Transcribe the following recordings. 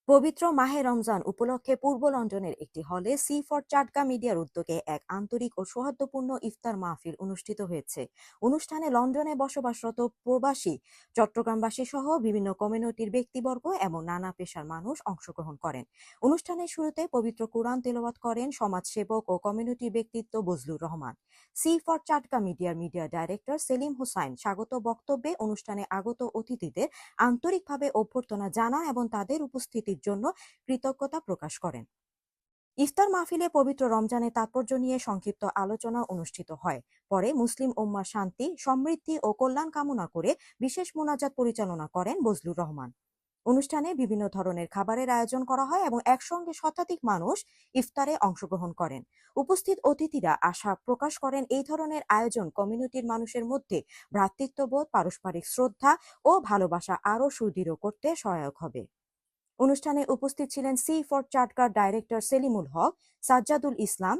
পবিত্র মাহে রমজান উপলক্ষে পূর্ব লন্ডনের একটি হলে সি ফর চাটগা মিডিয়ার উদ্যোগে এক আন্তরিক ও সৌহার্দ্যপূর্ণ ইফতার মাহফিল অনুষ্ঠিত হয়েছে। অনুষ্ঠানে লন্ডনে বসবাসরত প্রবাসী, চট্টগ্রামবাসী সহ বিভিন্ন কমিউনিটির ব্যক্তিবর্গ এবং নানা পেশার মানুষ অংশগ্রহণ করেন। অনুষ্ঠানের শুরুতে পবিত্র কোরআন তেলাওয়াত করেন সমাজসেবক ও কমিউনিটি ব্যক্তিত্ব Bazlur Rahman. C for Chatga media director Selim Hossain স্বাগত বক্তব্যে অনুষ্ঠানে আগত অতিথিদের আন্তরিকভাবে অভ্যর্থনা জানান এবং তাদের উপস্থিতির জন্য কৃতজ্ঞতা প্রকাশ করেন। ইফতার মাহফিলে পবিত্র রমজানের তাৎপর্য নিয়ে সংক্ষিপ্ত আলোচনা অনুষ্ঠিত হয়। পরে মুসলিম উম্মার শান্তি, সমৃদ্ধি ও কল্যাণ কামনা করে বিশেষ মোনাজাত পরিচালনা করেন বজলুর রহমান। অনুষ্ঠানে বিভিন্ন ধরনের খাবারের আয়োজন করা হয় এবং একসঙ্গে শতাধিক মানুষ ইফতারে অংশগ্রহণ করেন। উপস্থিত অতিথিরা আশা প্রকাশ করেন এই ধরনের আয়োজন কমিউনিটির মানুষের মধ্যে ভ্রাতৃত্ববোধ, পারস্পরিক শ্রদ্ধা ও ভালোবাসা আরও সুদৃঢ় করতে সহায়ক হবে। অনুষ্ঠানে উপস্থিত ছিলেন সি ফর চাটগার director Selimul Haque, Sajjadul Islam,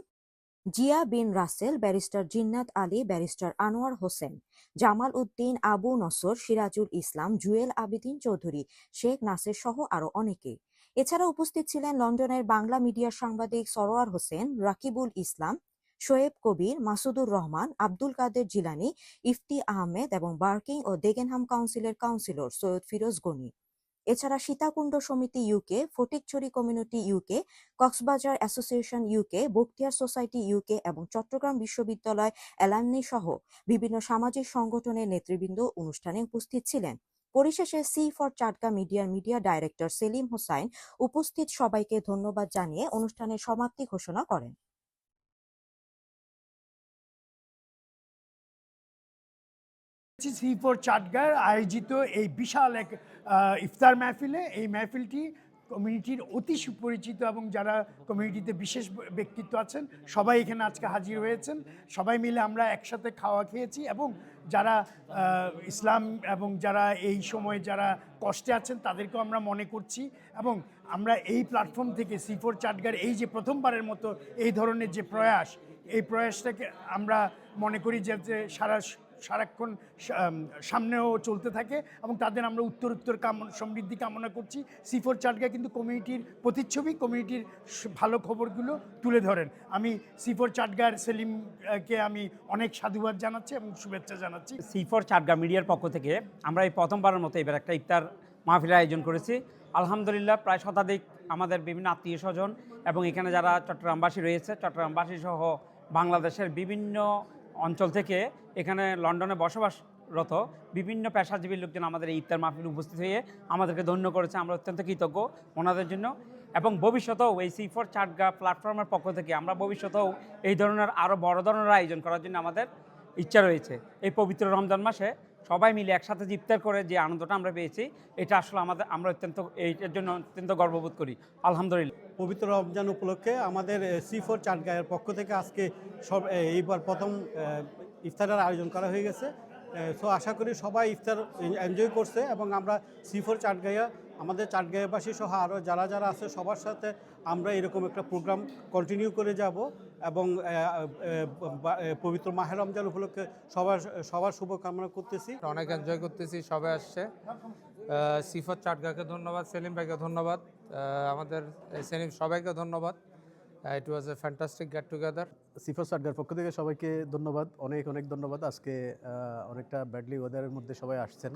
Zia Bin Rasel, barrister Jinnat Ali, barrister Anwar Hossain, Jamal Uddin, Abu Nasr, Sirajul Islam, Jewel Abidin Chowdhury, Sheikh Nasir সহ আরো অনেকে। এছাড়া উপস্থিত ছিলেন লন্ডনের বাংলা মিডিয়ার সাংবাদিক সরোয়ার হোসেন, রাকিবুল ইসলাম, শোয়েব কবির, মাসুদুর রহমান, আব্দুল কাদের জিলানি, ইফতি আহমেদ এবং বার্কিং ও ডেগেনহাম কাউন্সিলের কাউন্সিলর সৈয়দ ফিরোজ গনি। এছাড়া সীতাকুণ্ড সমিতি UK, Fatikchhari community UK, Cox's Bazar association UK, Bakhtiar society UK এবং চট্টগ্রাম বিশ্ববিদ্যালয় অ্যালামনি সহ বিভিন্ন সামাজিক সংগঠনের নেতৃবৃন্দ অনুষ্ঠানে উপস্থিত ছিলেন। পরিশেষে C for Chatga media director Selim Hossain উপস্থিত সবাইকে ধন্যবাদ জানিয়ে অনুষ্ঠানের সমাপ্তি ঘোষণা করেন। সি ফর চাটগাঁর আয়োজিত এই বিশাল এক ইফতার মাহফিলে, এই মাহফিলটি কমিউনিটির অতি সুপরিচিত এবং যারা কমিউনিটিতে বিশেষ ব্যক্তিত্ব আছেন সবাই এখানে আজকে হাজির হয়েছেন। সবাই মিলে আমরা একসাথে খাওয়া খেয়েছি এবং যারা ইসলাম এবং যারা এই সময় যারা কষ্টে আছেন তাদেরকেও আমরা মনে করছি এবং আমরা এই প্ল্যাটফর্ম থেকে সি ফর চাটগাঁর এই যে প্রথমবারের মতো এই ধরনের যে প্রয়াস, এই প্রয়াসটাকে আমরা মনে করি যে সারাক্ষণ সামনেও চলতে থাকে এবং তাদের আমরা উত্তর সমৃদ্ধি কামনা করছি। সি ফর চাটগাঁ কিন্তু কমিউনিটির প্রতিচ্ছবি, কমিউনিটির ভালো খবরগুলো তুলে ধরেন। আমি সি ফর চাটগাঁর সেলিমকে আমি অনেক সাধুবাদ জানাচ্ছি এবং শুভেচ্ছা জানাচ্ছি। সি ফর চাটগাঁ মিডিয়ার পক্ষ থেকে আমরা এই প্রথমবারের মতো এবার একটা ইফতার মাহফিলের আয়োজন করেছি। আলহামদুলিল্লাহ প্রায় শতাধিক আমাদের বিভিন্ন আত্মীয় স্বজন এবং এখানে যারা চট্টগ্রামবাসী রয়েছে, চট্টগ্রামবাসী সহ বাংলাদেশের বিভিন্ন অঞ্চল থেকে এখানে লন্ডনে বসবাসরত বিভিন্ন পেশাজীবী লোকজন আমাদের এই ইফতার মাহফিলে উপস্থিত হয়ে আমাদেরকে ধন্য করেছে। আমরা অত্যন্ত কৃতজ্ঞ ওনাদের জন্য এবং ভবিষ্যতেও এই সি ফর চাটগাঁ প্ল্যাটফর্মের পক্ষ থেকে আমরা ভবিষ্যতেও এই ধরনের আরও বড় ধরনের আয়োজন করার জন্য আমাদের ইচ্ছা রয়েছে। এই পবিত্র রমজান মাসে সবাই মিলে একসাথে ইফতার করে যে আনন্দটা আমরা পেয়েছি, এটা আসলে আমরা এইটার জন্য অত্যন্ত গর্ববোধ করি। আলহামদুলিল্লাহ। পবিত্র রমজান উপলক্ষে আমাদের সি ফর চাটগাঁয়ের পক্ষ থেকে আজকে এইবার প্রথম ইফতারের আয়োজন করা হয়ে গেছে। সো আশা করি সবাই ইফতার এনজয় করছে এবং আমরা সি ফর চাটগাঁইয়া আমাদের চাটগাঁইবাসী সহ আরও যারা যারা আছে সবার সাথে আমরা এরকম একটা প্রোগ্রাম কন্টিনিউ করে যাব এবং পবিত্র মাহে রমজান উপলক্ষে সবার শুভকামনা করতেছি। অনেক এনজয় করতেছি, সবাই আসছে। সি ফর চাটগাঁকে ধন্যবাদ, সেলিম ভাইকে ধন্যবাদ, আমাদের সেলিম সবাইকে ধন্যবাদ। It was a fantastic get together. C for চাটগাঁর পক্ষ থেকে সবাইকে ধন্যবাদ, অনেক ধন্যবাদ। আজকে অনেকটা ব্যাডলি ওয়েদারের মধ্যে সবাই আসছেন।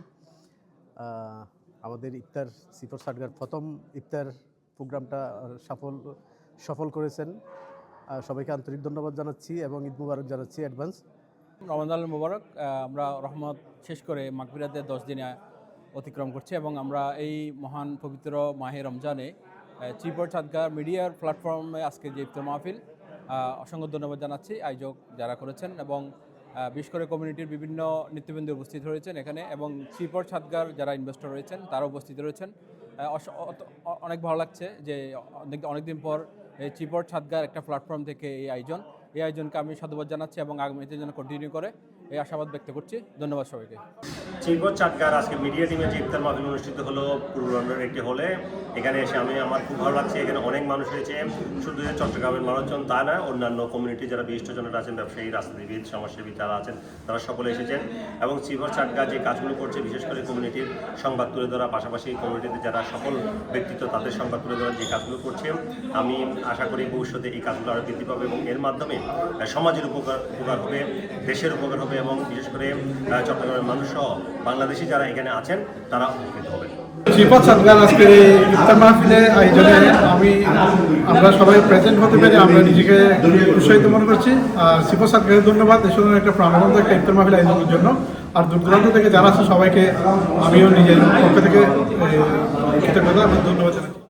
আমাদের ইফতার সি ফর চাটগাঁর প্রথম ইফতার প্রোগ্রামটা সফল করেছেন। সবাইকে আন্তরিক ধন্যবাদ জানাচ্ছি এবং ঈদ মুবারক জানাচ্ছি অ্যাডভান্স। রমজান মুবারক। আমরা রহমত শেষ করে মাগফিরাতের 10 দিনে অতিক্রম করছি এবং আমরা এই মহান পবিত্র মাহে রমজানে সি ফর চাটগাঁ মিডিয়ার প্ল্যাটফর্মে আজকে যে ইফতার মাহফিল, অসংখ্য ধন্যবাদ জানাচ্ছি আয়োজক যারা করেছেন এবং বিশেষ করে কমিউনিটির বিভিন্ন নেতৃবৃন্দ উপস্থিত রয়েছেন এখানে এবং সি ফর চাটগাঁর যারা ইনভেস্টর রয়েছেন তারা উপস্থিত রয়েছেন। অনেক ভালো লাগছে যে অনেকদিন পর সি ফর চাটগাঁর একটা প্ল্যাটফর্ম থেকে এই আয়োজনকে আমি সাধুবাদ জানাচ্ছি এবং আগামীতে যেন কন্টিনিউ করে এই আশাবাদ ব্যক্ত করছি। ধন্যবাদ সবাইকে। শ্রীপুর চাটগাঁর আজকে মিডিয়া টিমের যে ইফতার মাহফিল অনুষ্ঠিত হলো পূর্ব লন্ডনের একটি হলে। এখানে এসে আমার খুব ভালো লাগছে। এখানে অনেক মানুষ হয়েছে, শুধু যে চট্টগ্রামের মানুষজন তা না, অন্যান্য কমিউনিটি যারা বিশিষ্টজনেরা আছেন, ব্যবসায়ী, রাজনীতিবিদ, সমাজসেবী যারা আছেন, তারা সকলে এসেছেন। এবং শ্রীপুর চাটগাঁ যে কাজগুলো করছে, বিশেষ করে কমিউনিটির সংবাদ তুলে ধরা, পাশাপাশি কমিউনিটিতে যারা সফল ব্যক্তিত্ব তাদের সংবাদ তুলে ধরার যে কাজগুলো করছে, আমি আশা করি ভবিষ্যতে এই কাজগুলো আরও বৃদ্ধি পাবে এবং এর মাধ্যমে সমাজের উপকার হবে, দেশের উপকার হবে এবং বিশেষ করে চট্টগ্রামের মানুষ সহ বাংলাদেশি যারা এখানে আছেন তারা উপকৃত হবেন। শ্রীপুর চাটগাঁর আজকের এই ইফতার মাহফিলে আয়োজনে আমরা সবাই প্রেজেন্ট হতে পেরে আমরা নিজেকে উৎসাহিত মনে করছি। আর শ্রীপুর চাটগাঁকে ধন্যবাদ এই সময় একটা প্রাণবন্ত একটা ইফতার মাহফিল আয়োজনের জন্য। আর দূর দূরান্ত থেকে যারা আছে সবাইকে আমিও নিজের পক্ষ থেকে কৃতজ্ঞতা ধন্যবাদ জানাচ্ছি।